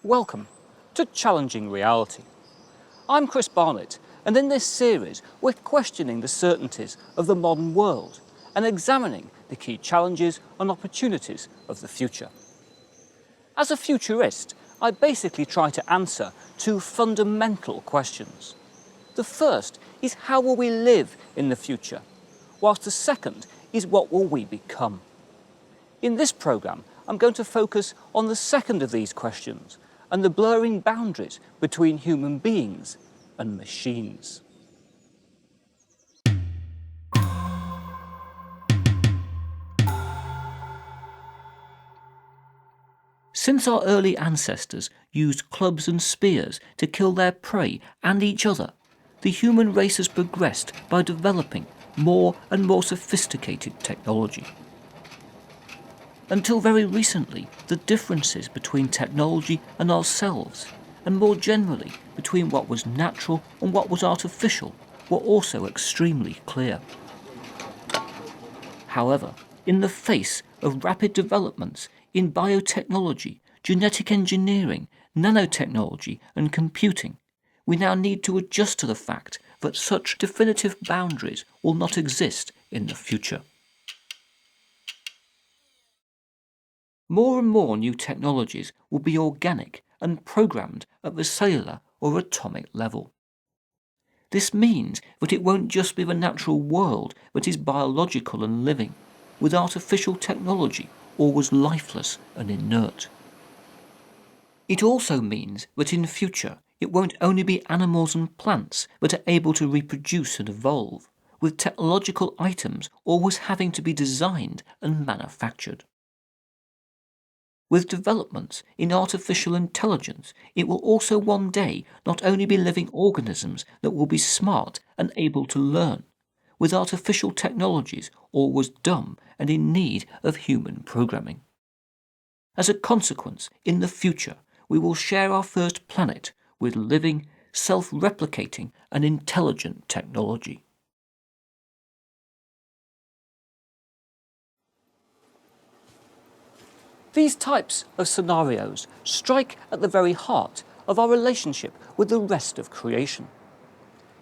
Welcome to Challenging Reality. I'm Chris Barnett, and in this series we're questioning the certainties of the modern world and examining the key challenges and opportunities of the future. As a futurist, I basically try to answer two fundamental questions. The first is how will we live in the future, whilst the second is what will we become. In this programme, I'm going to focus on the second of these questions and the blurring boundaries between human beings and machines. Since our early ancestors used clubs and spears to kill their prey and each other, the human race has progressed by developing more and more sophisticated technology. Until very recently, the differences between technology and ourselves, and more generally between what was natural and what was artificial, were also extremely clear. However, in the face of rapid developments in biotechnology, genetic engineering, nanotechnology and computing, we now need to adjust to the fact that such definitive boundaries will not exist in the future. More and more new technologies will be organic and programmed at the cellular or atomic level. This means that it won't just be the natural world that is biological and living, with artificial technology always lifeless and inert. It also means that in future it won't only be animals and plants that are able to reproduce and evolve, with technological items always having to be designed and manufactured. With developments in artificial intelligence, it will also one day not only be living organisms that will be smart and able to learn, with artificial technologies always dumb and in need of human programming. As a consequence, in the future, we will share our first planet with living, self-replicating and intelligent technology. These types of scenarios strike at the very heart of our relationship with the rest of creation.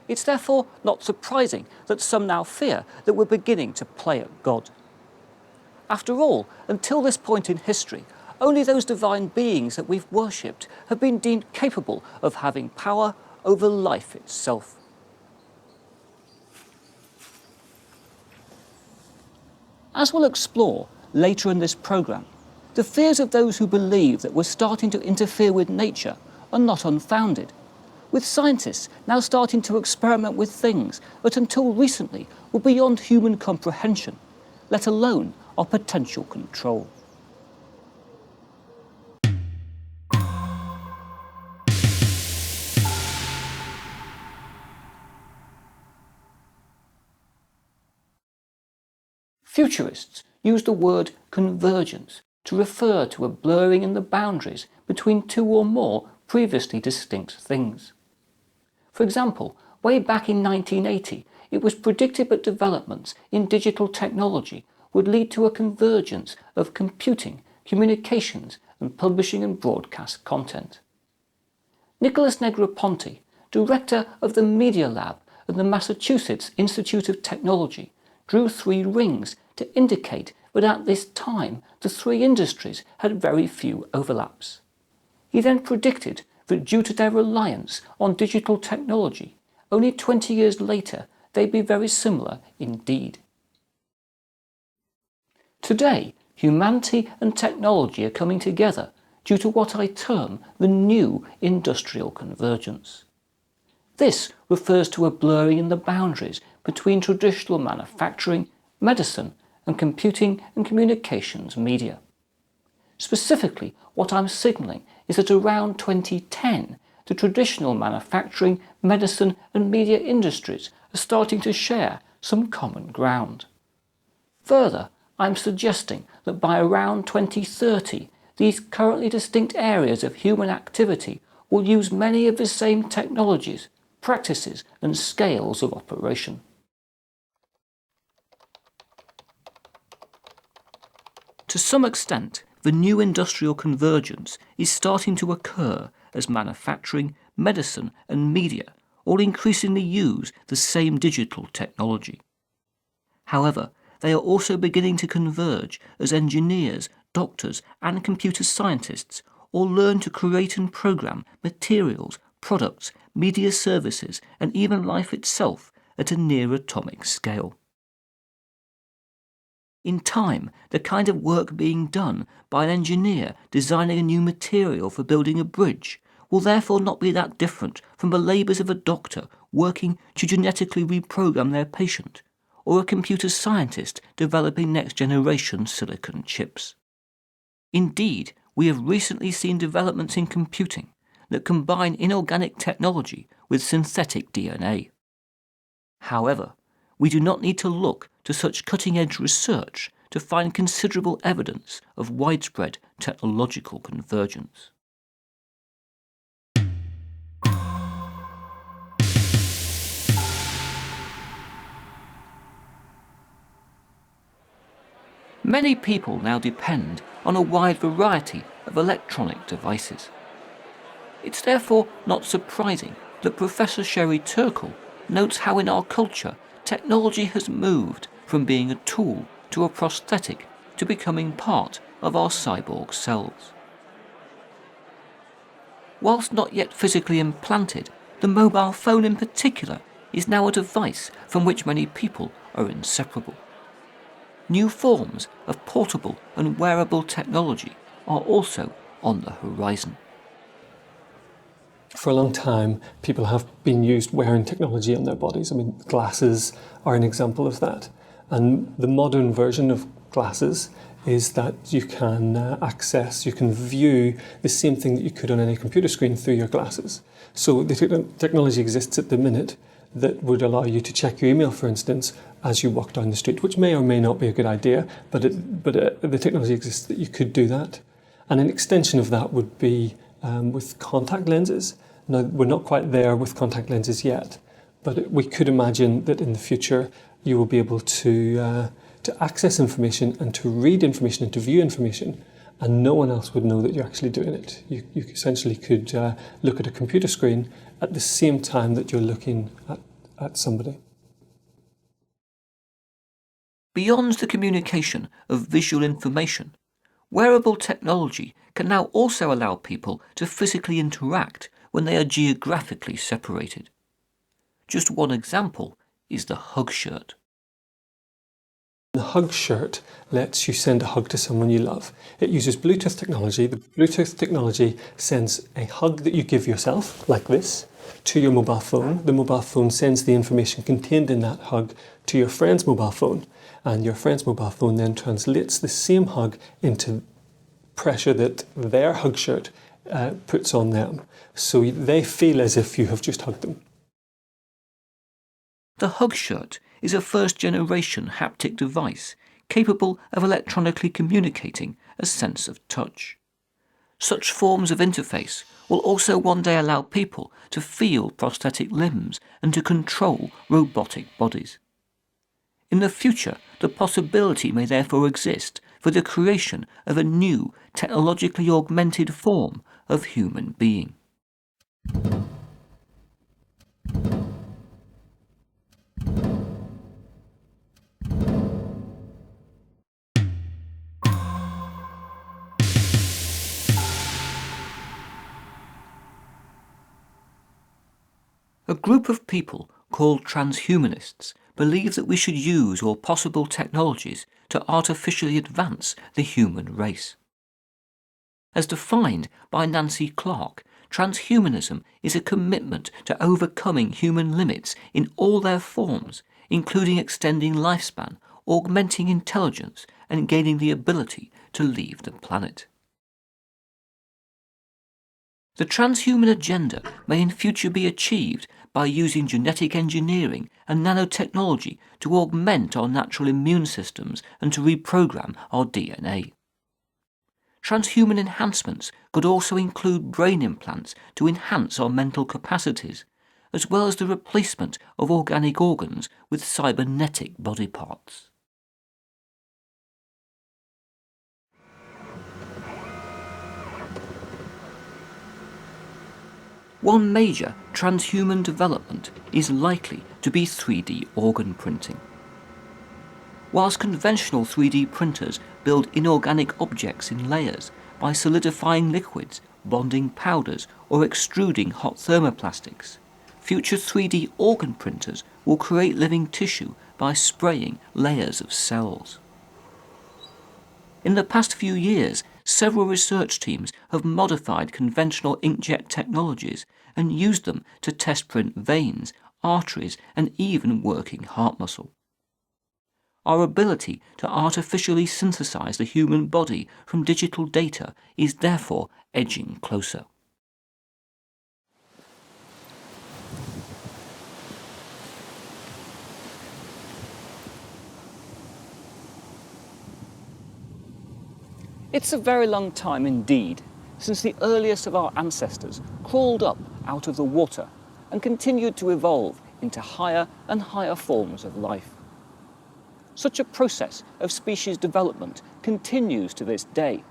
It's therefore not surprising that some now fear that we're beginning to play at God. After all, until this point in history, only those divine beings that we've worshipped have been deemed capable of having power over life itself. As we'll explore later in this programme, the fears of those who believe that we're starting to interfere with nature are not unfounded, with scientists now starting to experiment with things that until recently were beyond human comprehension, let alone our potential control. Futurists use the word convergence to refer to a blurring in the boundaries between two or more previously distinct things. For example, way back in 1980, it was predicted that developments in digital technology would lead to a convergence of computing, communications, and publishing and broadcast content. Nicholas Negroponte, director of the Media Lab at the Massachusetts Institute of Technology, drew three rings to indicate that at this time the three industries had very few overlaps. He then predicted that due to their reliance on digital technology, only 20 years later they'd be very similar indeed. Today, humanity and technology are coming together due to what I term the new industrial convergence. This refers to a blurring in the boundaries between traditional manufacturing, medicine, and computing and communications media. Specifically, what I'm signalling is that around 2010, the traditional manufacturing, medicine and media industries are starting to share some common ground. Further, I'm suggesting that by around 2030, these currently distinct areas of human activity will use many of the same technologies, practices and scales of operation. To some extent, the new industrial convergence is starting to occur as manufacturing, medicine and media all increasingly use the same digital technology. However, they are also beginning to converge as engineers, doctors and computer scientists all learn to create and program materials, products, media services and even life itself at a near atomic scale. In time, the kind of work being done by an engineer designing a new material for building a bridge will therefore not be that different from the labours of a doctor working to genetically reprogram their patient, or a computer scientist developing next-generation silicon chips. Indeed, we have recently seen developments in computing that combine inorganic technology with synthetic DNA. However, we do not need to look to such cutting-edge research to find considerable evidence of widespread technological convergence. Many people now depend on a wide variety of electronic devices. It's therefore not surprising that Professor Sherry Turkle notes how in our culture technology has moved from being a tool to a prosthetic to becoming part of our cyborg selves. Whilst not yet physically implanted, the mobile phone in particular is now a device from which many people are inseparable. New forms of portable and wearable technology are also on the horizon. For a long time, people have been used wearing technology on their bodies. I mean, glasses are an example of that. And the modern version of glasses is that you can you can view the same thing that you could on any computer screen through your glasses. So the technology exists at the minute that would allow you to check your email, for instance, as you walk down the street, which may or may not be a good idea, but the technology exists that you could do that. And an extension of that would be with contact lenses. Now, we're not quite there with contact lenses yet, but we could imagine that in the future you will be able to access information and to read information and to view information, and no one else would know that you're actually doing it. You essentially could look at a computer screen at the same time that you're looking at somebody. Beyond the communication of visual information, wearable technology can now also allow people to physically interact when they are geographically separated. Just one example is the hug shirt. The hug shirt lets you send a hug to someone you love. It uses Bluetooth technology. The Bluetooth technology sends a hug that you give yourself, like this, to your mobile phone. The mobile phone sends the information contained in that hug to your friend's mobile phone, and your friend's mobile phone then translates the same hug into pressure that their hug shirt puts on them, so they feel as if you have just hugged them. The hug shirt is a first-generation haptic device capable of electronically communicating a sense of touch. Such forms of interface will also one day allow people to feel prosthetic limbs and to control robotic bodies. In the future, the possibility may therefore exist for the creation of a new technologically augmented form of human being. A group of people called transhumanists believe that we should use all possible technologies to artificially advance the human race. As defined by Nancy Clark, transhumanism is a commitment to overcoming human limits in all their forms, including extending lifespan, augmenting intelligence, and gaining the ability to leave the planet. The transhuman agenda may in future be achieved by using genetic engineering and nanotechnology to augment our natural immune systems and to reprogram our DNA. Transhuman enhancements could also include brain implants to enhance our mental capacities, as well as the replacement of organic organs with cybernetic body parts. one major transhuman development is likely to be 3D organ printing. Whilst conventional 3D printers build inorganic objects in layers by solidifying liquids, bonding powders, or extruding hot thermoplastics, future 3D organ printers will create living tissue by spraying layers of cells. In the past few years, several research teams have modified conventional inkjet technologies and used them to test print veins, arteries, and even working heart muscle. Our ability to artificially synthesize the human body from digital data is therefore edging closer. It's a very long time indeed since the earliest of our ancestors crawled up out of the water and continued to evolve into higher and higher forms of life. Such a process of species development continues to this day.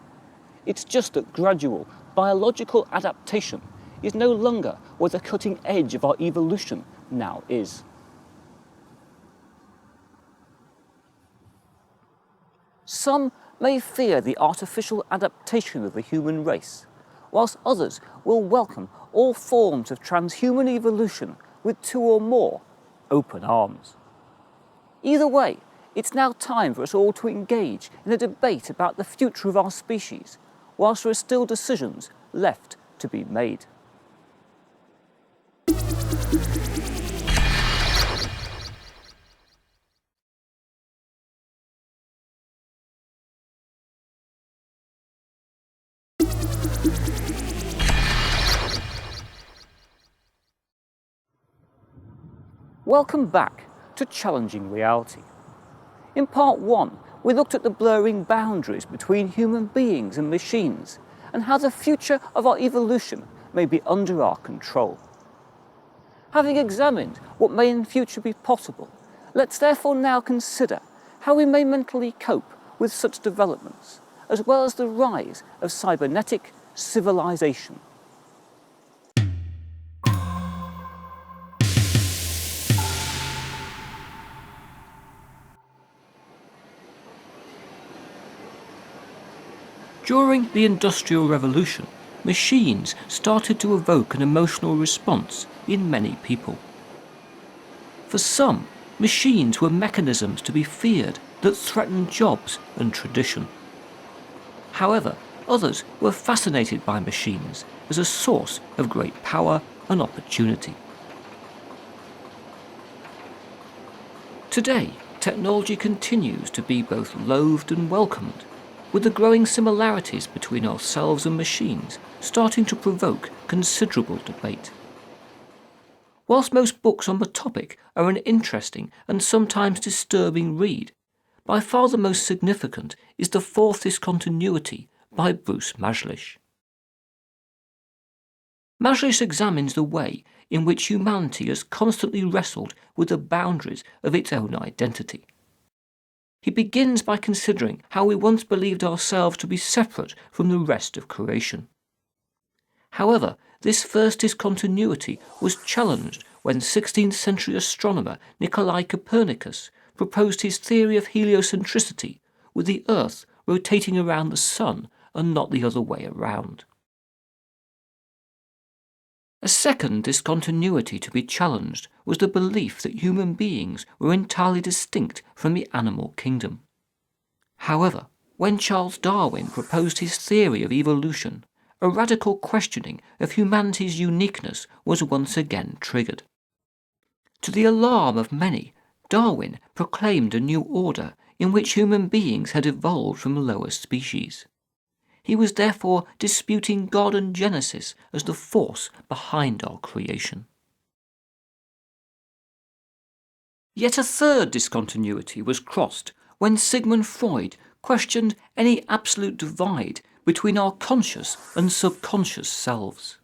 It's just that gradual biological adaptation is no longer where the cutting edge of our evolution now is. Some may fear the artificial adaptation of the human race, whilst others will welcome all forms of transhuman evolution with two or more open arms. Either way, it's now time for us all to engage in a debate about the future of our species, whilst there are still decisions left to be made. Welcome back to Challenging Reality. In part 1, we looked at the blurring boundaries between human beings and machines and how the future of our evolution may be under our control. Having examined what may in future be possible, let's therefore now consider how we may mentally cope with such developments, as well as the rise of cybernetic civilization. During the Industrial Revolution, machines started to evoke an emotional response in many people. For some, machines were mechanisms to be feared that threatened jobs and tradition. However, others were fascinated by machines as a source of great power and opportunity. Today, technology continues to be both loathed and welcomed, with the growing similarities between ourselves and machines starting to provoke considerable debate. Whilst most books on the topic are an interesting and sometimes disturbing read, by far the most significant is The Fourth Discontinuity by Bruce Majlish. Majlish examines the way in which humanity has constantly wrestled with the boundaries of its own identity. He begins by considering how we once believed ourselves to be separate from the rest of creation. However, this first discontinuity was challenged when 16th century astronomer Nikolai Copernicus proposed his theory of heliocentricity, with the Earth rotating around the Sun and not the other way around. A second discontinuity to be challenged was the belief that human beings were entirely distinct from the animal kingdom. However, when Charles Darwin proposed his theory of evolution, a radical questioning of humanity's uniqueness was once again triggered. To the alarm of many, Darwin proclaimed a new order in which human beings had evolved from lower species. He was therefore disputing God and Genesis as the force behind our creation. Yet a third discontinuity was crossed when Sigmund Freud questioned any absolute divide between our conscious and subconscious selves.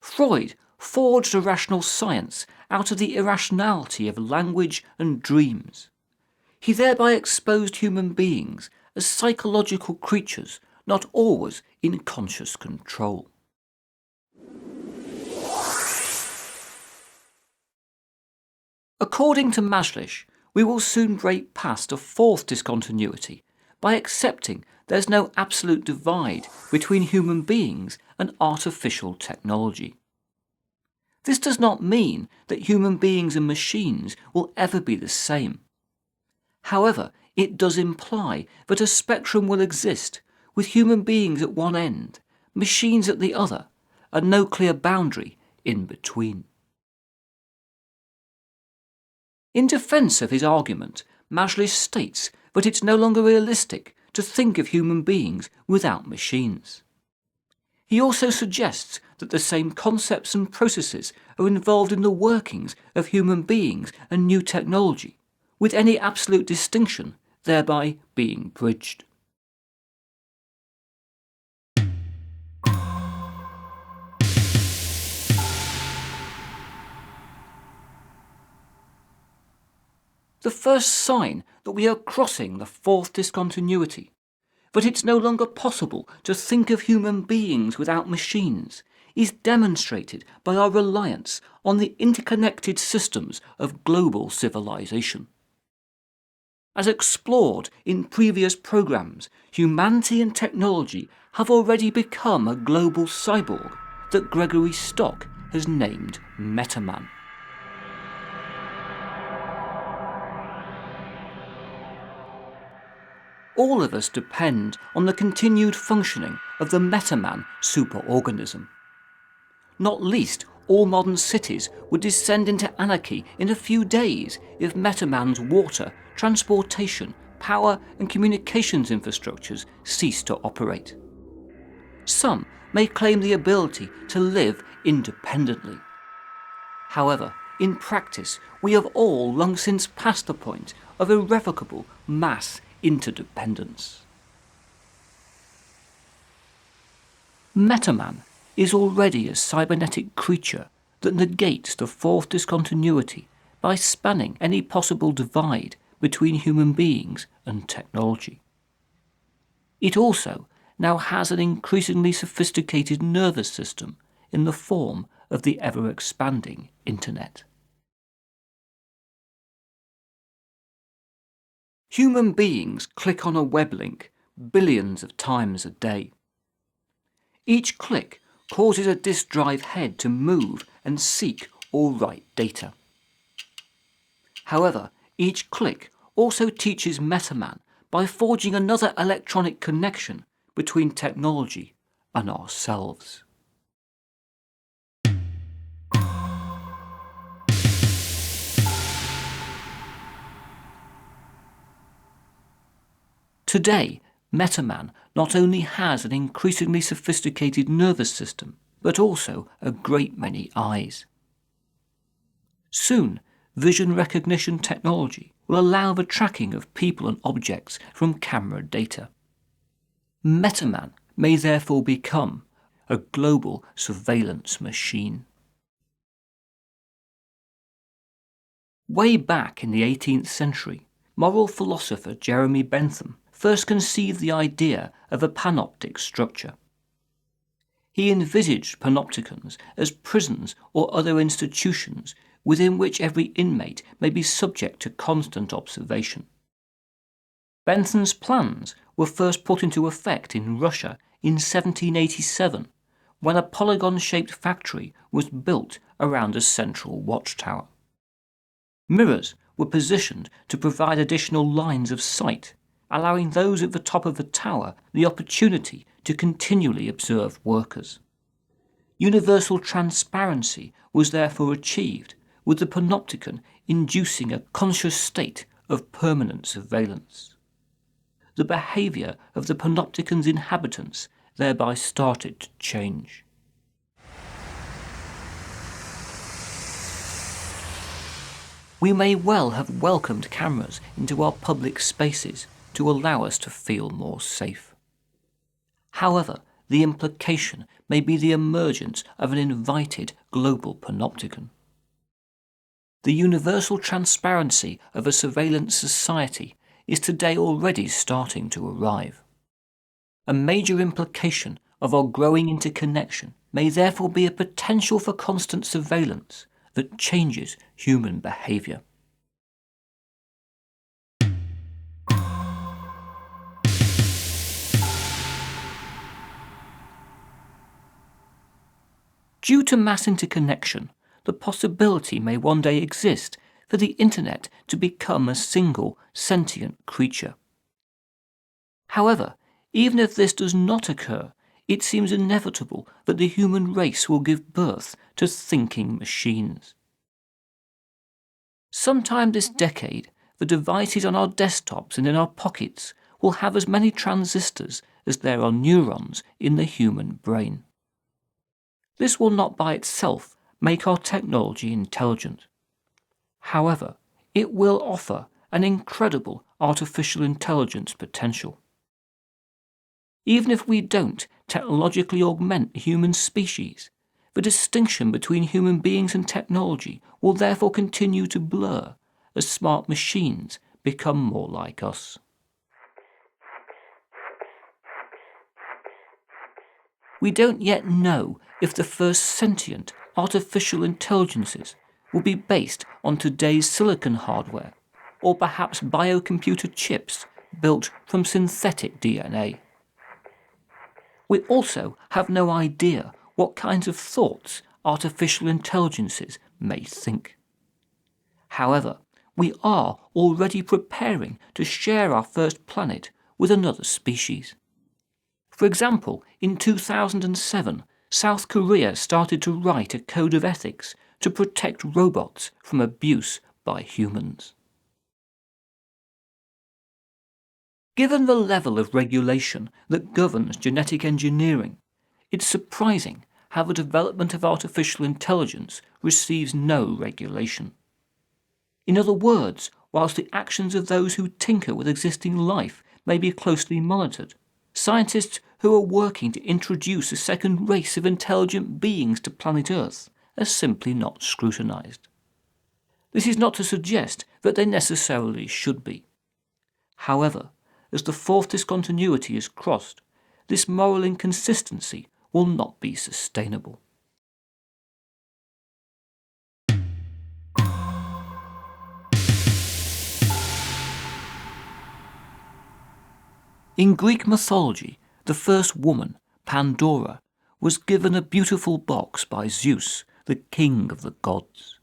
Freud forged a rational science out of the irrationality of language and dreams. He thereby exposed human beings as psychological creatures not always in conscious control. According to Majlish, we will soon break past a fourth discontinuity by accepting there's no absolute divide between human beings and artificial technology. This does not mean that human beings and machines will ever be the same. However, it does imply that a spectrum will exist with human beings at one end, machines at the other, and no clear boundary in between. In defence of his argument, Majlish states that it's no longer realistic to think of human beings without machines. He also suggests that the same concepts and processes are involved in the workings of human beings and new technology, with any absolute distinction thereby being bridged. The first sign that we are crossing the fourth discontinuity, that it's no longer possible to think of human beings without machines, is demonstrated by our reliance on the interconnected systems of global civilization. As explored in previous programs, humanity and technology have already become a global cyborg that Gregory Stock has named Metaman. All of us depend on the continued functioning of the Metaman superorganism. Not least, all modern cities would descend into anarchy in a few days if Metaman's water, transportation, power and communications infrastructures ceased to operate. Some may claim the ability to live independently. However, in practice, we have all long since passed the point of irrevocable mass interdependence. Metaman is already a cybernetic creature that negates the fourth discontinuity by spanning any possible divide between human beings and technology. It also now has an increasingly sophisticated nervous system in the form of the ever-expanding Internet. Human beings click on a web link billions of times a day. Each click causes a disk drive head to move and seek or write data. However, each click also teaches Metaman by forging another electronic connection between technology and ourselves. Today, Metaman not only has an increasingly sophisticated nervous system, but also a great many eyes. Soon, vision recognition technology will allow the tracking of people and objects from camera data. Metaman may therefore become a global surveillance machine. Way back in the 18th century, moral philosopher Jeremy Bentham first conceived the idea of a panoptic structure. He envisaged panopticons as prisons or other institutions within which every inmate may be subject to constant observation. Bentham's plans were first put into effect in Russia in 1787, when a polygon-shaped factory was built around a central watchtower. Mirrors were positioned to provide additional lines of sight, allowing those at the top of the tower the opportunity to continually observe workers. Universal transparency was therefore achieved, with the panopticon inducing a conscious state of permanent surveillance. The behaviour of the panopticon's inhabitants thereby started to change. We may well have welcomed cameras into our public spaces to allow us to feel more safe. However, the implication may be the emergence of an invited global panopticon. The universal transparency of a surveillance society is today already starting to arrive. A major implication of our growing interconnection may therefore be a potential for constant surveillance that changes human behaviour. Due to mass interconnection, the possibility may one day exist for the internet to become a single sentient creature. However, even if this does not occur, it seems inevitable that the human race will give birth to thinking machines. Sometime this decade, the devices on our desktops and in our pockets will have as many transistors as there are neurons in the human brain. This will not by itself make our technology intelligent. However, it will offer an incredible artificial intelligence potential. Even if we don't technologically augment the human species, the distinction between human beings and technology will therefore continue to blur as smart machines become more like us. We don't yet know if the first sentient artificial intelligences will be based on today's silicon hardware, or perhaps biocomputer chips built from synthetic DNA. We also have no idea what kinds of thoughts artificial intelligences may think. However, we are already preparing to share our first planet with another species. For example, in 2007, South Korea started to write a code of ethics to protect robots from abuse by humans. Given the level of regulation that governs genetic engineering, it's surprising how the development of artificial intelligence receives no regulation. In other words, whilst the actions of those who tinker with existing life may be closely monitored, scientists who are working to introduce a second race of intelligent beings to planet Earth are simply not scrutinised. This is not to suggest that they necessarily should be. However, as the fourth discontinuity is crossed, this moral inconsistency will not be sustainable. In Greek mythology, the first woman, Pandora, was given a beautiful box by Zeus, the king of the gods.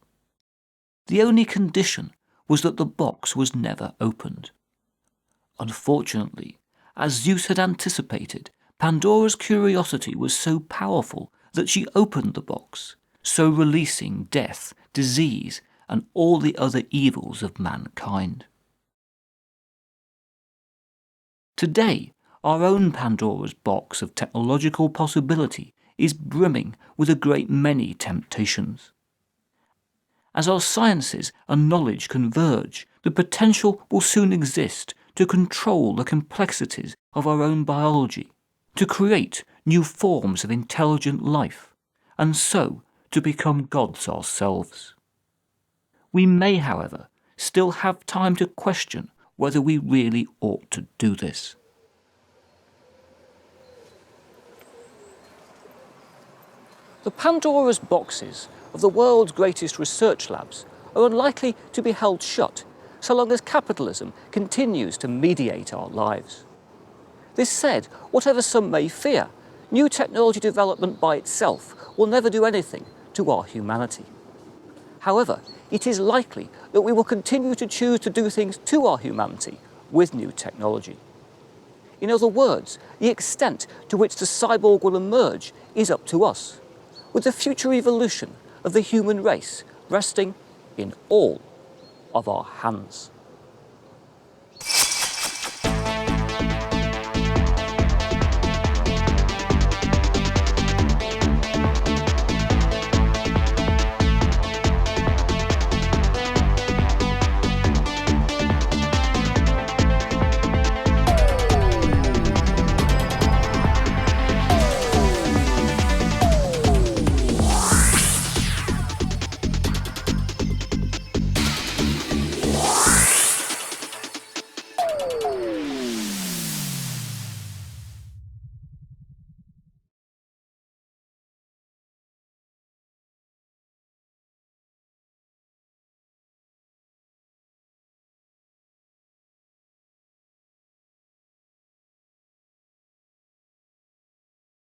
The only condition was that the box was never opened. Unfortunately, as Zeus had anticipated, Pandora's curiosity was so powerful that she opened the box, so releasing death, disease, and all the other evils of mankind. Today, our own Pandora's box of technological possibility is brimming with a great many temptations. As our sciences and knowledge converge, the potential will soon exist to control the complexities of our own biology, to create new forms of intelligent life, and so to become gods ourselves. We may, however, still have time to question whether we really ought to do this. The Pandora's boxes of the world's greatest research labs are unlikely to be held shut so long as capitalism continues to mediate our lives. This said, whatever some may fear, new technology development by itself will never do anything to our humanity. However, it is likely that we will continue to choose to do things to our humanity with new technology. In other words, the extent to which the cyborg will emerge is up to us, with the future evolution of the human race resting in all of our hands.